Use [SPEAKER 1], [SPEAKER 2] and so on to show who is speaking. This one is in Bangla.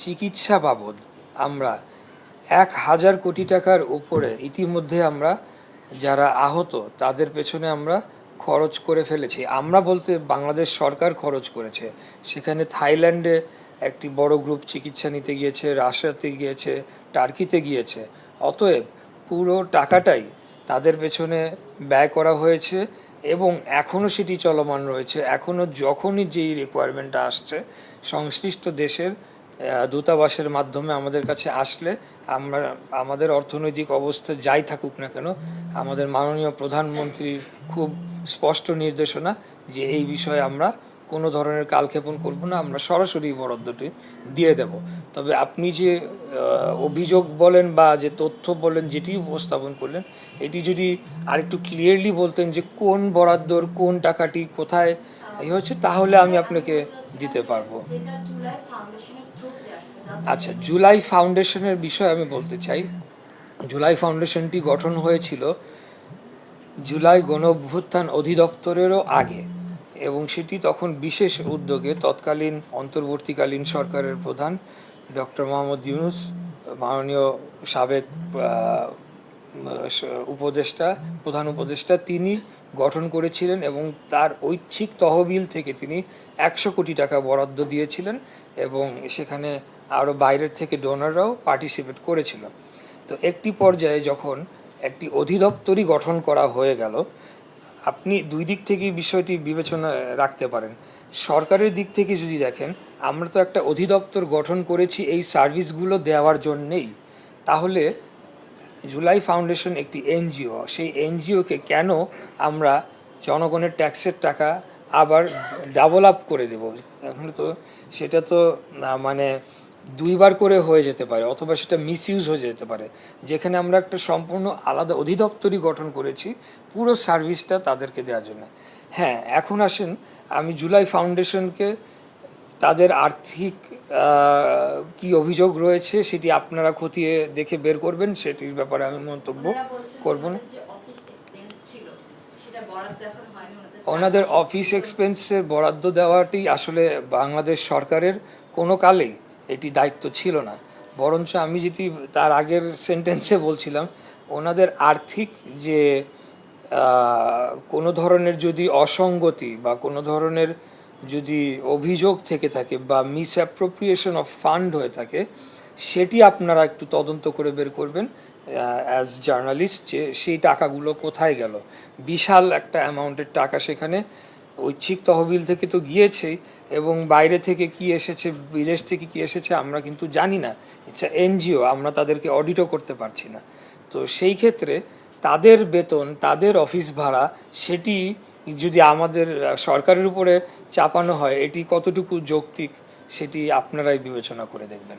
[SPEAKER 1] চিকিৎসা বাবদ আমরা ১,০০০ কোটি টাকার উপরে ইতিমধ্যে আমরা যারা আহত তাদের পেছনে আমরা খরচ করে ফেলেছি। আমরা বলতে বাংলাদেশ সরকার খরচ করেছে। সেখানে থাইল্যান্ডে একটি বড় গ্রুপ চিকিৎসা নিতে গিয়েছে, রাশিয়াতে গিয়েছে, টার্কিতে গিয়েছে। অতএব পুরো টাকাটাই তাদের পেছনে ব্যয় করা হয়েছে এবং এখনও সেটি চলমান রয়েছে। এখনও যখনই যেই রিকোয়ারমেন্টটা আসছে সংশ্লিষ্ট দেশের দূতাবাসের মাধ্যমে আমাদের কাছে আসলে আমরা আমাদের অর্থনৈতিক অবস্থা যাই থাকুক না কেন, আমাদের মাননীয় প্রধানমন্ত্রীর খুব স্পষ্ট নির্দেশনা যে এই বিষয়ে আমরা কোনো ধরনের কালক্ষেপণ করব না, আমরা সরাসরি বরাদ্দটি দিয়ে দেব। তবে আপনি যে অভিযোগ বলেন বা যে তথ্য বলেন যেটি উপস্থাপন করলেন, এটি যদি আরেকটু ক্লিয়ারলি বলতেন যে কোন বরাদ্দর কোন টাকাটি কোথায় হয়েছে, তাহলে আমি আপনাকে দিতে পারবো। আচ্ছা, জুলাই ফাউন্ডেশনের বিষয়ে আমি বলতে চাই। জুলাই ফাউন্ডেশনটি গঠন হয়েছিল জুলাই গণঅভ্যুত্থান অধিদপ্তরেরও আগে এবং সেটি তখন বিশেষ উদ্যোগে তৎকালীন অন্তর্বর্তীকালীন সরকারের প্রধান ডক্টর মোহাম্মদ ইউনূস, মাননীয় সাবেক উপদেষ্টা, প্রধান উপদেষ্টা, তিনি গঠন করেছিলেন এবং তার ঐচ্ছিক তহবিল থেকে তিনি ১০০ কোটি টাকা বরাদ্দ দিয়েছিলেন এবং সেখানে আরও বাইরের থেকে ডোনাররাও পার্টিসিপেট করেছিল। তো একটি পর্যায়ে যখন একটি অধিদপ্তরই গঠন করা হয়ে গেল, আপনি দুই দিক থেকেই বিষয়টি বিবেচনা রাখতে পারেন। সরকারের দিক থেকে যদি দেখেন, আমরা তো একটা অধিদপ্তর গঠন করেছি এই সার্ভিসগুলো দেওয়ার জন্যেই, তাহলে জুলাই ফাউন্ডেশন একটি এনজিও, সেই এনজিওকে কেন আমরা জনগণের ট্যাক্সের টাকা আবার ডাবল আপ করে দেব? এখন তো সেটা তো মানে দুইবার করে হয়ে যেতে পারে অথবা সেটা মিসইউজ হয়ে যেতে পারে, যেখানে আমরা একটা সম্পূর্ণ আলাদা অধিদপ্তরই গঠন করেছি পুরো সার্ভিসটা তাদেরকে দেওয়ার জন্য। হ্যাঁ, এখন আসেন, আমি জুলাই ফাউন্ডেশনকে তাদের আর্থিক কি অভিযোগ রয়েছে সেটি আপনারা খতিয়ে দেখে বের করবেন, সেটির ব্যাপারে আমি মন্তব্য করব না। ওনাদের অফিস এক্সপেন্সের বরাদ্দ দেওয়াটি আসলে বাংলাদেশ সরকারের কোনো কালেই এটি দায়িত্ব ছিল না, বরঞ্চ আমি যেটি তার আগের সেন্টেন্সে বলছিলাম, ওনাদের আর্থিক যে কোনো ধরনের যদি অসঙ্গতি বা কোনো ধরনের যদি অভিযোগ থেকে থাকে বা মিসঅ্যাপ্রোপ্রিয়েশন অফ ফান্ড হয়ে থাকে, সেটি আপনারা একটু তদন্ত করে বের করবেন অ্যাজ জার্নালিস্ট, যে সেই টাকাগুলো কোথায় গেল। বিশাল একটা অ্যামাউন্টের টাকা সেখানে ঐচ্ছিক তহবিল থেকে তো গিয়েছেই এবং বাইরে থেকে কি এসেছে, বিদেশ থেকে কি এসেছে আমরা কিন্তু জানি না। ইটস এনজিও, আমরা তাদেরকে অডিটও করতে পারছি না। তো সেই ক্ষেত্রে তাদের বেতন, তাদের অফিস ভাড়া, সেটি যদি আমাদের সরকারের উপরে চাপানো হয়, এটি কতটুকু যৌক্তিক সেটি আপনারাই বিবেচনা করে দেখবেন।